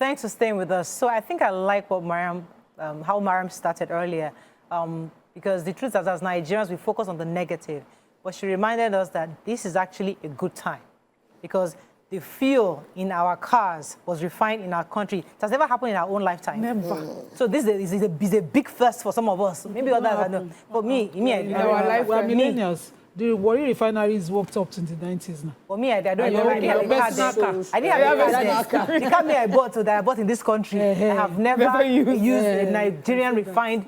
thanks for staying with us. So I think I like what how Mariam started earlier, because the truth is, as Nigerians, we focus on the negative, but she reminded us that this is actually a good time, because the fuel in our cars was refined in our country. It has never happened in our own lifetime. Never. So this is a big first for some of us. Maybe others I know. For me, in our life, we are millennials. The Warri refineries worked up to the 90s now. For me, I don't even have a car. I didn't have a car. The car that I bought in this country, I have never used a Nigerian refined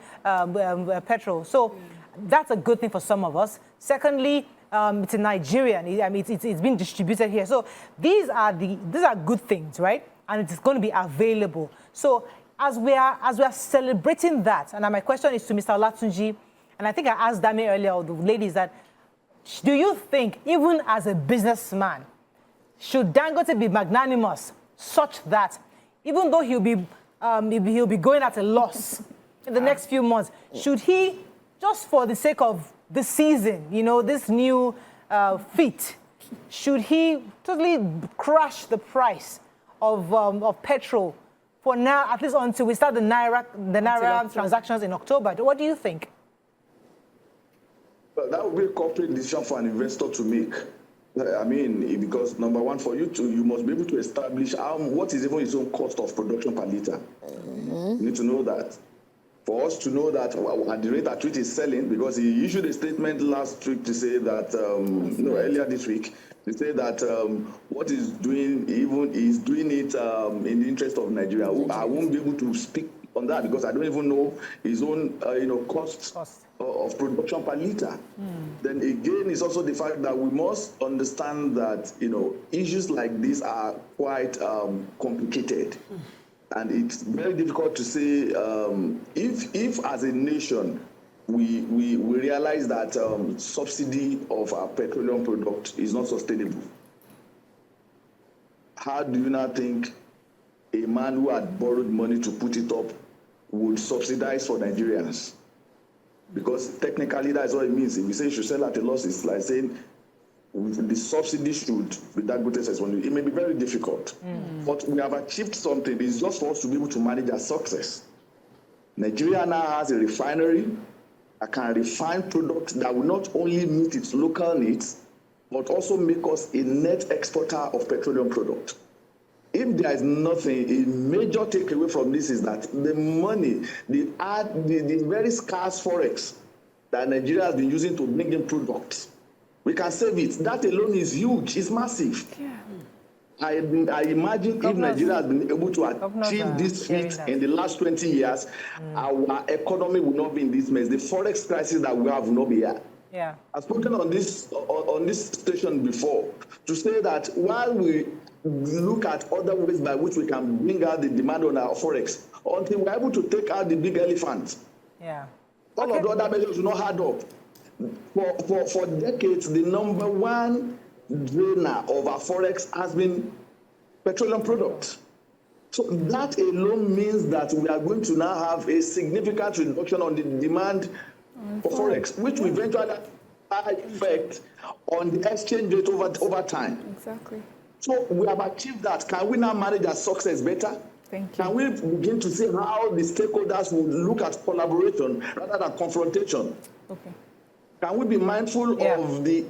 petrol. So that's a good thing for some of us. Secondly, it's a Nigerian. I mean, it's been distributed here. So these are good things, right? And it's going to be available. So as we are celebrating that, and my question is to Mr. Olatunji, and I think I asked Dami earlier, or the ladies, that do you think, even as a businessman, should Dangote be magnanimous such that even though he'll be going at a loss in the next few months, should he, just for the sake of the season, you know, this new feat, should he totally crash the price of petrol for now, at least until we start the Naira transactions in October? What do you think? Well, that would be a corporate decision for an investor to make. I mean, because number one, for you must be able to establish what is even its own cost of production per litre. You need to know that. For us to know that at the rate at which it's selling, because he issued a statement last week to say that, earlier this week, to say that what he's doing, is doing it in the interest of Nigeria. I won't be able to speak on that because I don't even know his own, cost of production per litre. Then again, it's also the fact that we must understand that, issues like this are quite complicated. And it's very difficult to say if as a nation, we realize that subsidy of our petroleum product is not sustainable. How do you now think a man who had borrowed money to put it up would subsidize for Nigerians? Because technically, that's what it means. If we say you should sell at a loss, it's like saying the subsidy should be Dangote says it may be very difficult. But we have achieved something. It's just for us to be able to manage our success. Nigeria now has a refinery that can refine products that will not only meet its local needs, but also make us a net exporter of petroleum products. If there is nothing, a major takeaway from this is that the money, the very scarce forex that Nigeria has been using to bring in products, we can save it. That alone is huge. It's massive. Yeah. I imagine if Nigeria has been able to achieve this feat in the last 20 years, our economy will not be in this mess. The forex crisis that we have will not be here. Yeah. I've spoken on this station before to say that while we look at other ways by which we can bring out the demand on our forex, until we're able to take out the big elephants, all of the other measures will not add up. For decades, the number one drainer of our forex has been petroleum products. So that alone means that we are going to now have a significant reduction on the demand for forex, which will eventually have an effect on the exchange rate over time. Exactly. So we have achieved that. Can we now manage our success better? Thank you. Can we begin to see how the stakeholders will look at collaboration rather than confrontation? Okay. Can we be mindful of the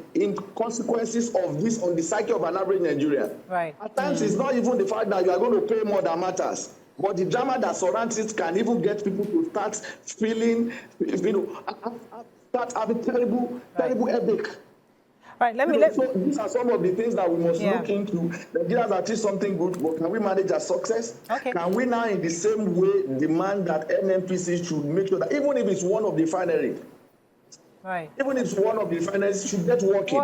consequences of this on the psyche of an average Nigerian? Right. At times, it's not even the fact that you are going to pay more that matters, but the drama that surrounds it can even get people to start feeling, start having terrible headache. Right, So these are some of the things that we must look into. Nigerians achieve something good, but can we manage our success? Okay. Can we now, in the same way, demand that NNPC should make sure that even if it's one of the refineries, even if one of the refineries should get working.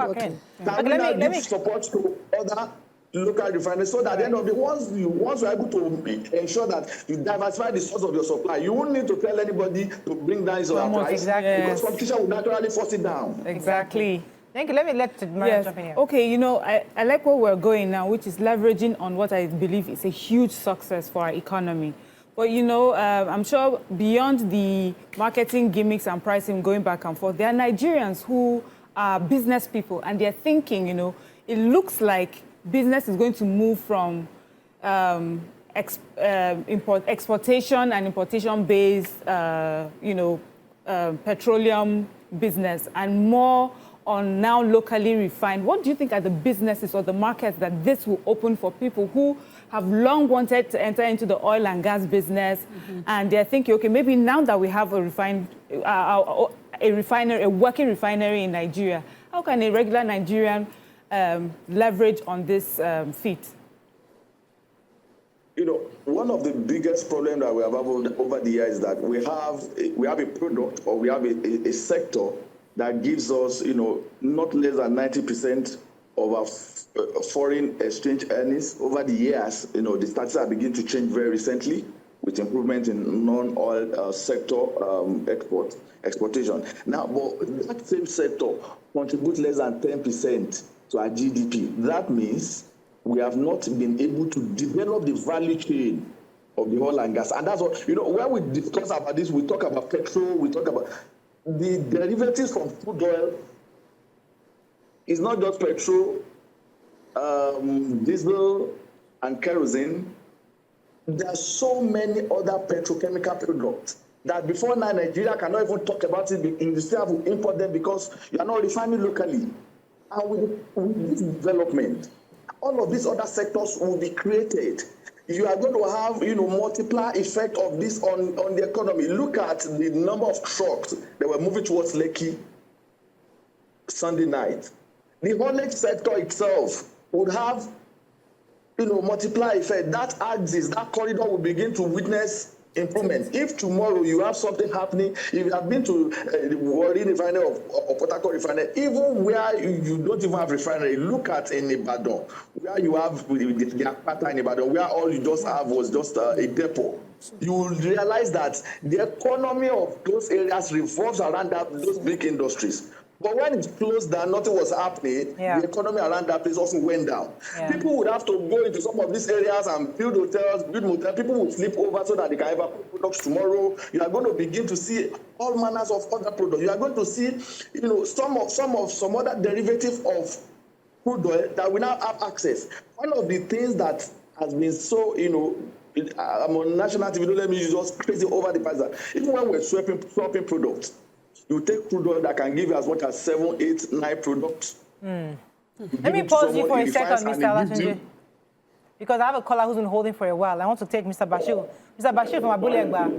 Can we now give support to other local refineries so that at the end of the day, once you're able to ensure that you diversify the source of your supply, you won't need to tell anybody to bring down your price because competition will naturally force it down. Exactly. Thank you. Let Maria jump in here. Okay, I like where we're going now, which is leveraging on what I believe is a huge success for our economy. But, I'm sure beyond the marketing gimmicks and pricing going back and forth, there are Nigerians who are business people, and they're thinking, it looks like business is going to move from exportation and importation-based, petroleum business and more on now locally refined. What do you think are the businesses or the markets that this will open for people who have long wanted to enter into the oil and gas business, and they're thinking, okay, maybe now that we have a working refinery in Nigeria, how can a regular Nigerian leverage on this feat? One of the biggest problems that we have over the years is that we have a product or we have a sector that gives us, not less than 90% of our foreign exchange earnings over the years. The statistics are beginning to change very recently with improvement in non-oil sector exportation. Now, but that same sector contributes less than 10% to our GDP. That means we have not been able to develop the value chain of the oil and gas. And that's what, when we discuss about this, we talk about petrol, we talk about the derivatives from crude oil. It's not just petrol, diesel, and kerosene. There are so many other petrochemical products that before now Nigeria cannot even talk about it. You still have to import them because you are not refining locally. And with this development, all of these other sectors will be created. You are going to have, multiplier effect of this on the economy. Look at the number of trucks that were moving towards Lekki Sunday night. The haulage sector itself would have, multiplier effect. That axis, that corridor will begin to witness improvement. If tomorrow you have something happening, if you have been to the Warri refinery or Port Harcourt refinery, even where you don't even have refinery, look at in Ibadan, where you have the Akpata in Ibadan, where all you just have was just a depot. You will realize that the economy of those areas revolves around those big industries. But when it closed down, nothing was happening. The economy around that place also went down. People would have to go into some of these areas and build hotels, build motels. People would sleep over so that they can evacuate products tomorrow. You are going to begin to see all manners of other products. You are going to see, some other derivative of crude oil that we now have access. One of the things that has been so, I'm on national TV, don't let me use just crazy over the price that even when we're swapping products, you take crude oil that can give you as much as 7, 8, 9 products. Let me pause you for a second, Mr. Olatunji, because I have a caller who's been holding for a while. I want to take Mr. Bashir. Mr. Bashir from Abulegba.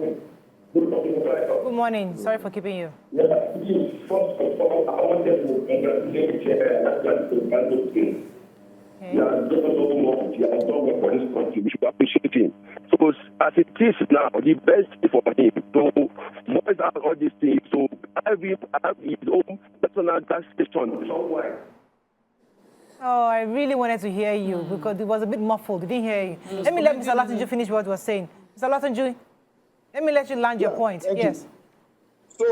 Good morning. Sorry for keeping you. First of all, I wanted to congratulate Dangote. He has done so much. He has done work for this country. We should appreciate him. So, as it is now, the best thing for him to voice out all these things, to have his own personal gas station somewhere. Oh, I really wanted to hear you because it was a bit muffled. I didn't hear you. Let me let Mr. Olatunji finish what he was saying. Mr. Olatunji, let me let you land your point. Yes.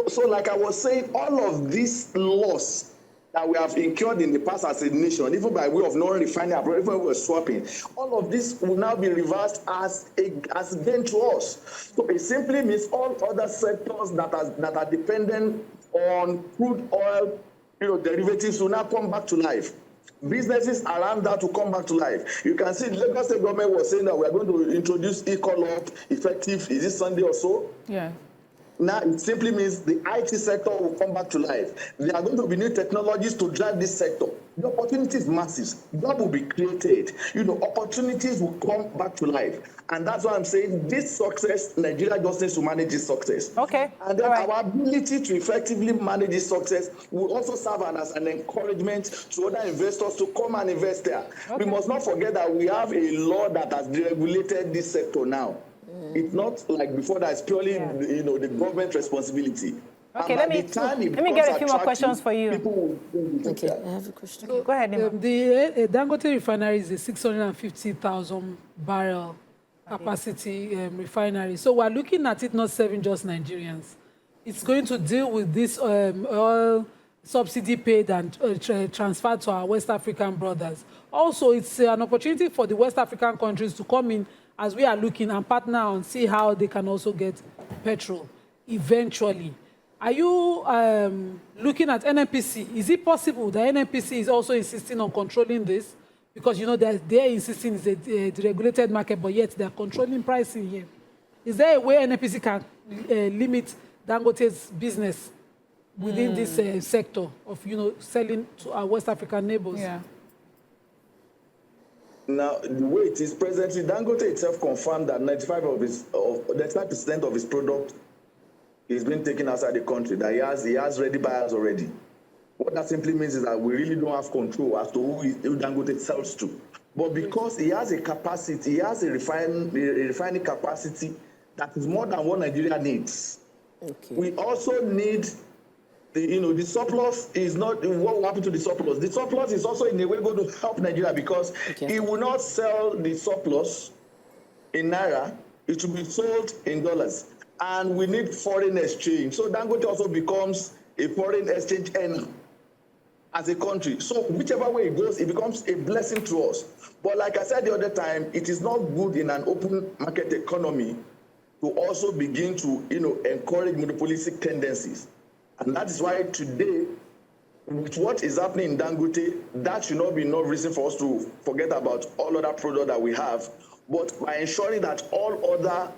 So like I was saying, all of this loss that we have incurred in the past as a nation, even by way of non-refining, even when we're swapping, all of this will now be reversed as gain to us. So it simply means all other sectors that are dependent on crude oil, derivatives will now come back to life. Businesses around that will come back to life. You can see the Lagos State government was saying that we are going to introduce e-call-up effective, is it Sunday or so? Yeah. Now, it simply means the IT sector will come back to life. There are going to be new technologies to drive this sector. The opportunity is massive. That will be created. Opportunities will come back to life. And that's why I'm saying this success, Nigeria just needs to manage this success. Okay. And then our ability to effectively manage this success will also serve as an encouragement to other investors to come and invest there. Okay. We must not forget that we have a law that has deregulated this sector now. It's not like before that it's purely, the government responsibility. Okay, let me get a few more questions for you. Okay, I have a question. Go ahead, Nyma. The Dangote Refinery is a 650,000 barrel capacity refinery. So we're looking at it not serving just Nigerians. It's going to deal with this oil subsidy paid and transferred to our West African brothers. Also, it's an opportunity for the West African countries to come in as we are looking and partner and see how they can also get petrol eventually. Are you looking at NNPC? Is it possible that NNPC is also insisting on controlling this? Because, you know, they're insisting it's a deregulated market, but yet they're controlling pricing here. Is there a way NNPC can limit Dangote's business within this sector of, you know, selling to our West African neighbors? Yeah. Now, the way it is presently, Dangote itself confirmed that 95% of his product is being taken outside the country, that he has ready buyers already. What that simply means is that we really don't have control as to who Dangote sells to. But because he has a capacity, he has a refining capacity that is more than what Nigeria needs. Okay. We also need, the surplus is not what will happen to the surplus. The surplus is also in a way going to help Nigeria because he will not sell the surplus in Naira. It will be sold in dollars. And we need foreign exchange. So Dangote also becomes a foreign exchange earner as a country. So whichever way it goes, it becomes a blessing to us. But like I said the other time, it is not good in an open market economy to also begin to, encourage monopolistic tendencies. And that is why today, with what is happening in Dangote, that should not be enough reason for us to forget about all other products that we have. But by ensuring that all other,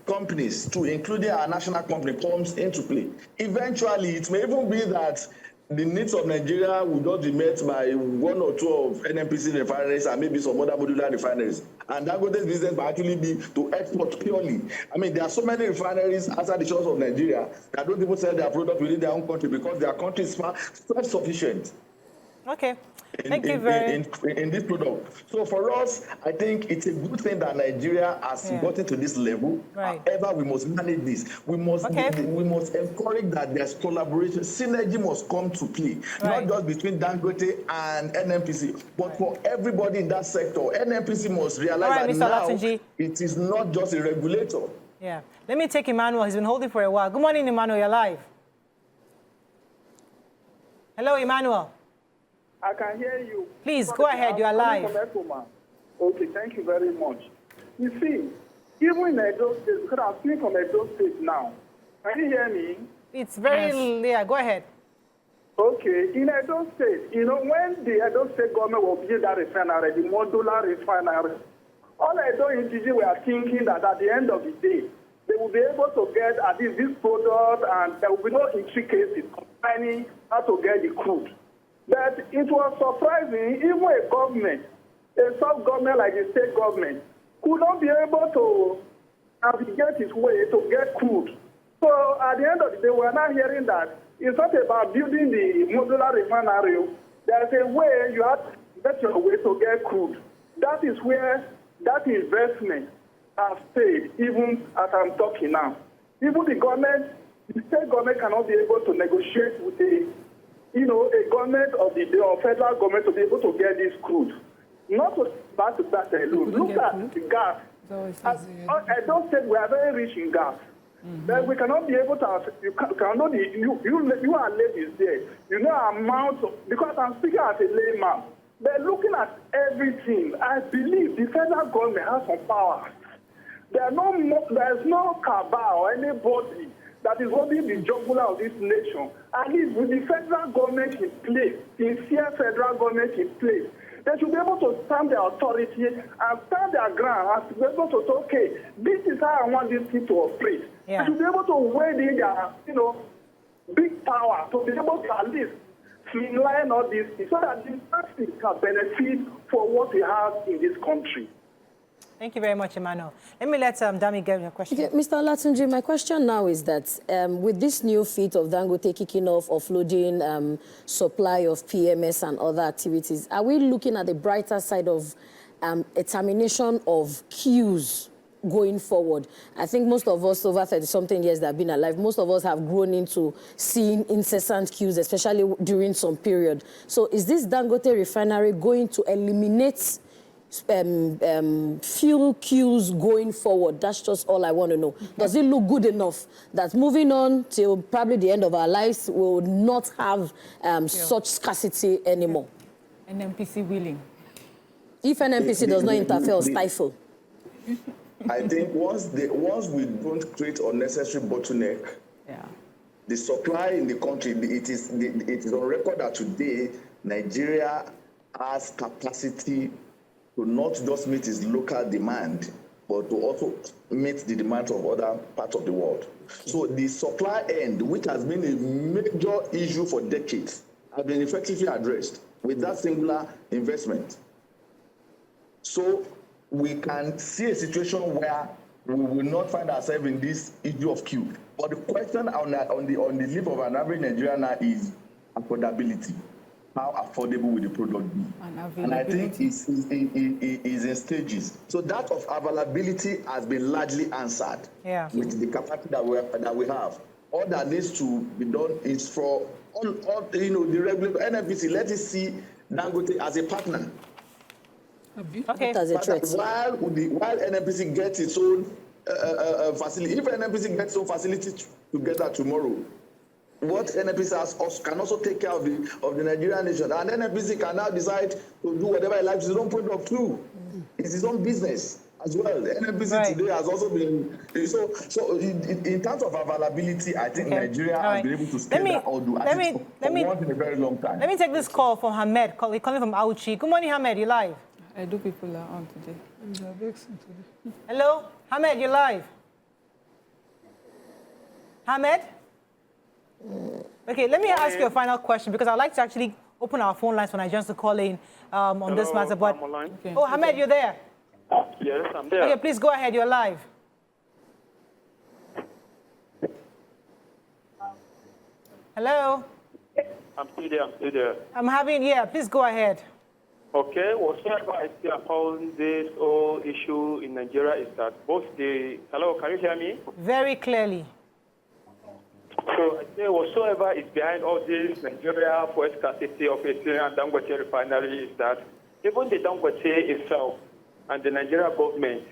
companies, too, including our national company, comes into play. Eventually, it may even be that the needs of Nigeria will not be met by one or two of NNPC refineries and maybe some other modular refineries. And Dangote's business will actually be to export purely. I mean, there are so many refineries outside the shores of Nigeria that don't even sell their product within their own country because their country is self-sufficient. Okay. Thank you very much. In this product. So for us, I think it's a good thing that Nigeria has gotten to this level. Right. However, we must manage this. We must encourage that there's collaboration. Synergy must come to play. Not just between Dangote and NNPC, but for everybody in that sector. NNPC must realize that now it is not just a regulator. Yeah. Let me take Emmanuel. He's been holding for a while. Good morning, Emmanuel. You're live. Hello, Emmanuel. I can hear you. Please, go ahead. You are live. Okay, thank you very much. You see, even in Edo State, because I'm speaking from Edo State now. Can you hear me? It's very, go ahead. Okay, in Edo State, when the Edo State government will build that refinery, the modular refinery, all Edo individuals were thinking that at the end of the day, they will be able to get at least this product and there will be no intricacies concerning how to get the crude. But it was surprising, even a government, a sub-government like the state government, could not be able to navigate its way to get crude. So at the end of the day, we're now hearing that it's not about building the modular refinery. There's a way you have to get your way to get crude. That is where that investment has stayed, even as I'm talking now. Even the government, the state government cannot be able to negotiate with a government of the day or federal government to be able to get this crude. Not to back to that alone. Look at the gas. I don't say we are very rich in gas. But we cannot be able to, you are ladies there. You know amount of, because I'm speaking as a layman. But looking at everything, I believe the federal government has some power. There is no cabal or anybody that is holding the jugular of this nation. At least with the federal government in place, sincere federal government in place, they should be able to stand their authority and stand their ground and be able to say, okay, this is how I want this thing to operate. Yeah. They should be able to weigh in their, big power to be able to at least streamline all these things so that the country can benefit for what we have in this country. Thank you very much, Emmanuel. Let me let Dami get your question. Okay, Mr. Olatunji, my question now is that with this new feat of Dangote kicking off, offloading supply of PMS and other activities, are we looking at the brighter side of a termination of queues going forward? I think most of us over 30-something years that have been alive, most of us have grown into seeing incessant queues, especially during some period. So is this Dangote refinery going to eliminate fuel queues going forward? That's just all I want to know. Okay. Does it look good enough that moving on till probably the end of our lives will not have such scarcity anymore? NNPC willing. If NNPC does not interfere or stifle. I think once we don't create unnecessary bottleneck, the supply in the country, it is on record that today Nigeria has capacity to not just meet its local demand, but to also meet the demands of other parts of the world. So the supply end, which has been a major issue for decades, has been effectively addressed with that singular investment. So we can see a situation where we will not find ourselves in this issue of queue. But the question on the lip of an average Nigerian now is affordability. How affordable will the product be? And I think it's in stages. So that of availability has been largely answered with the capacity that we have. All that needs to be done is for all the regular NNPC. Let us see Dangote as a partner. Okay. As a threat. While NNPC gets its own facility, if NNPC gets its own facility together tomorrow, what NNPC can also take care of the Nigerian nation, and NNPC can now decide to do whatever it likes with his own product too. It's his own business as well. The NNPC today has also been so in terms of availability, I think Nigeria has been able to scale that order once in a very long time. Let me take this call from Hamed, calling from Auchi. Good morning, Hamed. You're live. I do people are on today. Hello, Hamed. You're live. Hamed. Okay, let me ask you a final question because I'd like to actually open our phone lines for Nigerians to call in on this matter. But oh, Hamed, you're there. Yes, I'm there. Okay, please go ahead. You're live. Hello. I'm still there. I'm having please go ahead. Okay, whatsoever I see upon this whole issue in Nigeria is that hello, can you hear me? Very clearly. So I say whatsoever is behind all this Nigeria for scarcity of Petroleum and Dangote Refinery is that even the Dangote itself and the Nigerian government,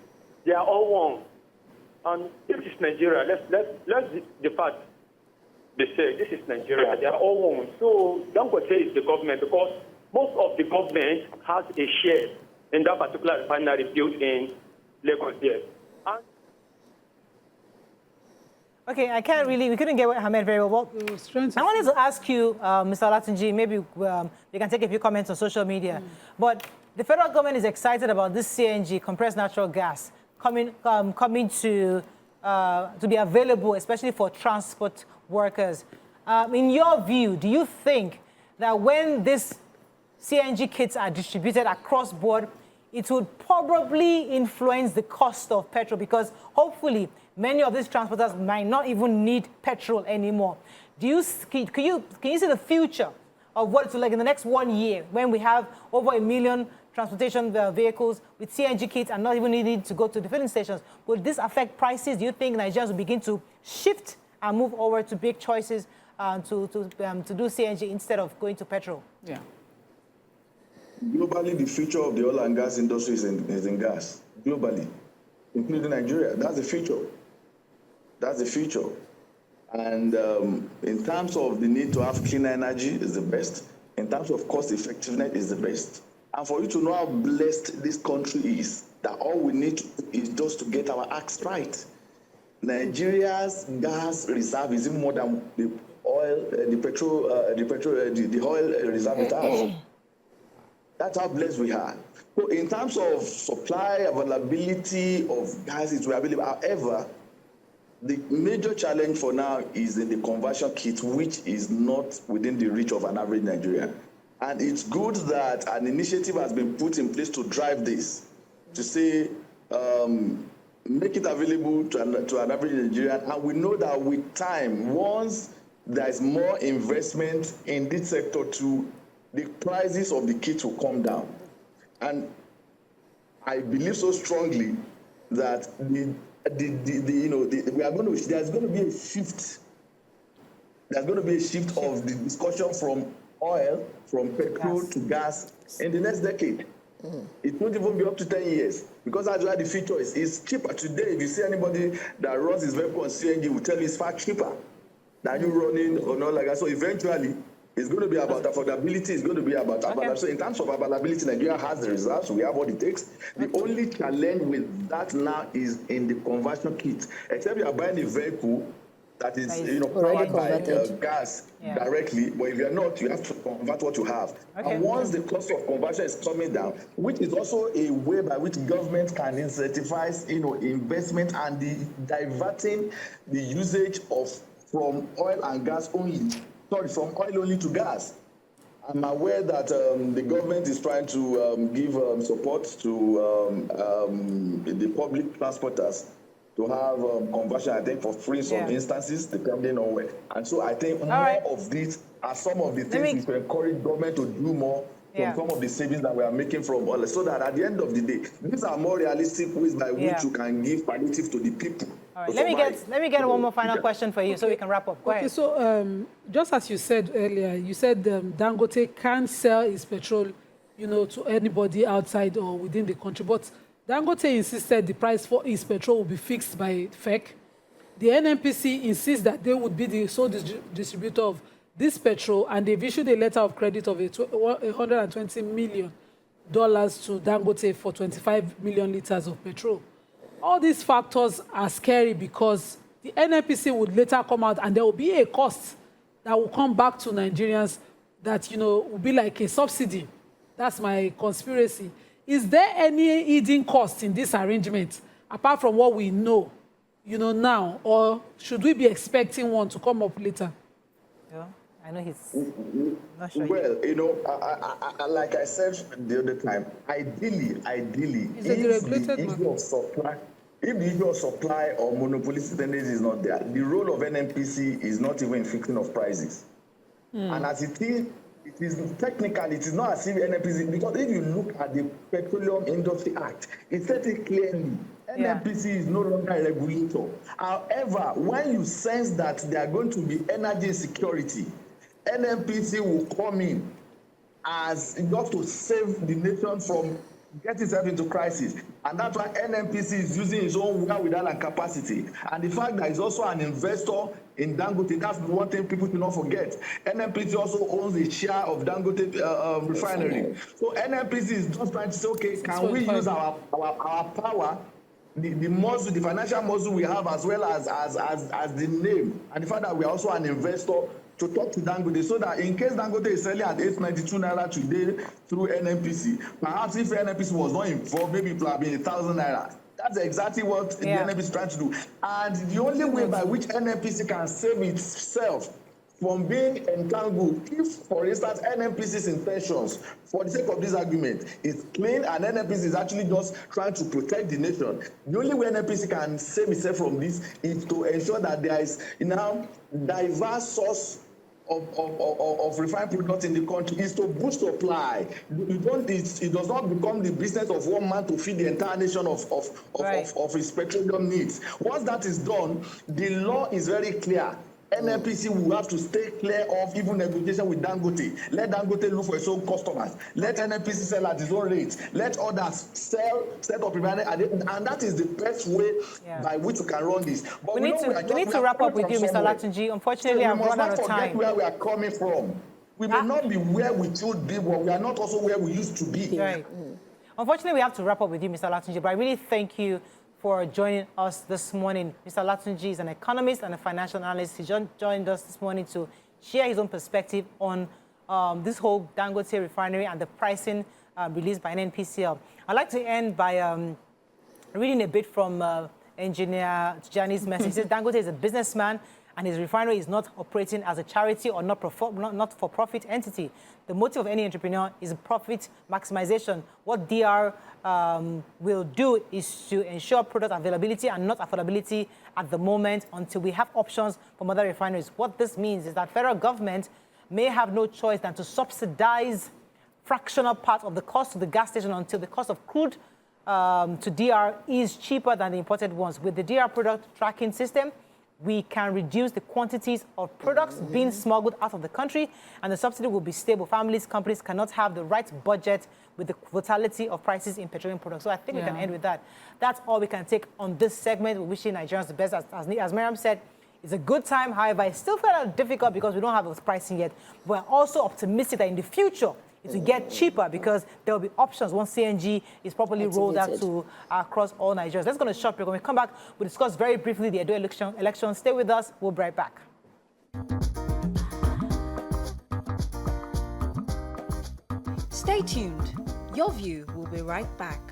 they are all one. And this is Nigeria. Let's depart. They say this is Nigeria. They are all one. So Dangote is the government because most of the government has a share in that particular refinery built in Lagos here. Okay, we couldn't get Hamed very well. I wanted to ask you, Mr. Olatunji, maybe you can take a few comments on social media. But the federal government is excited about this CNG, compressed natural gas, coming to be available, especially for transport workers. In your view, do you think that when these CNG kits are distributed across board, it would probably influence the cost of petrol because hopefully many of these transporters might not even need petrol anymore. Can you see the future of what it's like in the next 1 year when we have over 1 million transportation vehicles with CNG kits and not even needing to go to the filling stations? Will this affect prices? Do you think Nigerians will begin to shift and move over to big choices to do CNG instead of going to petrol? Yeah. Globally, the future of the oil and gas industry is in gas. Globally, including Nigeria. That's the future. That's the future. And in terms of the need to have clean energy is the best. In terms of cost effectiveness is the best. And for you to know how blessed this country is, that all we need is just to get our acts right. Nigeria's gas reserve is even more than the oil, the oil reserve it has. That's how blessed we are. So in terms of supply, availability of gas, it's available. However, the major challenge for now is in the conversion kit, which is not within the reach of an average Nigerian. And it's good that an initiative has been put in place to drive this, to say, make it available to an average Nigerian. And we know that with time, once there is more investment in this sector too, the prices of the kits will come down. And I believe so strongly that there's going to be a shift. There's going to be a shift of the discussion from oil, from petrol to gas in the next decade. It won't even be up to 10 years because that's why the future is. It's cheaper today. If you see anybody that runs his vehicle on CNG, will tell you it's far cheaper than you running on oil like that. So eventually, it's going to be about affordability. It's going to be about availability. So in terms of availability, Nigeria has the results. We have what it takes. The only challenge with that now is in the conversion kit. Except you are buying a vehicle that is already powered by converted. gas directly, but if you're not, you have to convert what you have. Okay. And once the cost of conversion is coming down, which is also a way by which government can incentivize investment and the diverting the usage from oil and gas only, from oil only to gas. I'm aware that the government is trying to give support to the public transporters to have conversion, I think, for free in some instances, depending on where. And so I think more of these are some of the things to encourage government to do more from some of the savings that we are making from oil, so that at the end of the day, these are more realistic ways by which you can give palliative to the people. All right, let me get one more final question for you so we can wrap up. Go ahead. So just as you said earlier, you said Dangote can't sell its petrol, to anybody outside or within the country. But Dangote insisted the price for its petrol will be fixed by FEC. The NNPC insists that they would be the sole distributor of this petrol, and they've issued a letter of credit of $120 million to Dangote for 25 million liters of petrol. All these factors are scary because the NNPC would later come out and there will be a cost that will come back to Nigerians that, will be like a subsidy. That's my conspiracy. Is there any hidden cost in this arrangement apart from what we know, now, or should we be expecting one to come up later? Yeah, I know he's not sure. Well, like I said the other time, ideally, if the issue of supply or monopolistic tendency is not there, the role of NNPC is not even in fixing of prices. And as it is technically, it is not as if NNPC, because if you look at the Petroleum Industry Act, it says it clearly, NNPC is no longer a regulator. However, when you sense that there are going to be energy insecurity, NNPC will come in as just to save the nation from getting itself into crisis. And that's why NNPC is using its own wherewithal and capacity. And the fact that it's also an investor in Dangote, that's one thing people do not forget. NNPC also owns a share of Dangote Refinery. So NNPC is just trying to say, okay, can we use our power, the muscle, the financial muscle we have, as well as the name, and the fact that we are also an investor, to talk to Dangote, so that in case Dangote is selling at 892 naira today through NNPC, perhaps if NNPC was not involved, maybe it would have been 1,000 naira. That's exactly what the NNPC is trying to do. And the only way by which NNPC can save itself from being entangled, if, for instance, NNPC's intentions, for the sake of this argument, is clean and NNPC is actually just trying to protect the nation, the only way NNPC can save itself from this is to ensure that there is diverse source of refined products in the country, is to boost supply. It does not become the business of one man to feed the entire nation of his petroleum needs. Once that is done, the law is very clear. NNPC will have to stay clear of even negotiation with Dangote. Let Dangote look for its own customers. Let NNPC sell at its own rates. Let others set up refinery, and that is the best way by which we can run this. But we need to wrap up with you, Mr. Olatunji. Unfortunately, I'm running out of time. We must not forget where we are coming from. We may not be where we should be, but we are not also where we used to be. Right. Unfortunately, we have to wrap up with you, Mr. Olatunji, but I really thank you for joining us this morning. Mr. Olatunji is an economist and a financial analyst. He joined us this morning to share his own perspective on this whole Dangote refinery and the pricing released by NNPCL. I'd like to end by reading a bit from Engineer Tijani's message. He says Dangote is a businessman and his refinery is not operating as a charity or not-for-profit entity. The motive of any entrepreneur is profit maximization. What DR will do is to ensure product availability and not affordability at the moment until we have options from other refineries. What this means is that federal government may have no choice than to subsidize fractional part of the cost of the gas station until the cost of crude to DR is cheaper than the imported ones. With the DR product tracking system, we can reduce the quantities of products being smuggled out of the country, and the subsidy will be stable. Families, companies cannot have the right budget with the volatility of prices in petroleum products. So I think we can end with that. That's all we can take on this segment. We're wishing Nigerians the best. As Miriam said, it's a good time. However, it's still very difficult because we don't have those pricing yet. We're also optimistic that in the future, it will get cheaper because there will be options once CNG is properly rolled out to across all Nigerians. Let's go to a short break. When we come back, we'll discuss very briefly the Edo election. Stay with us. We'll be right back. Stay tuned. Your View will be right back.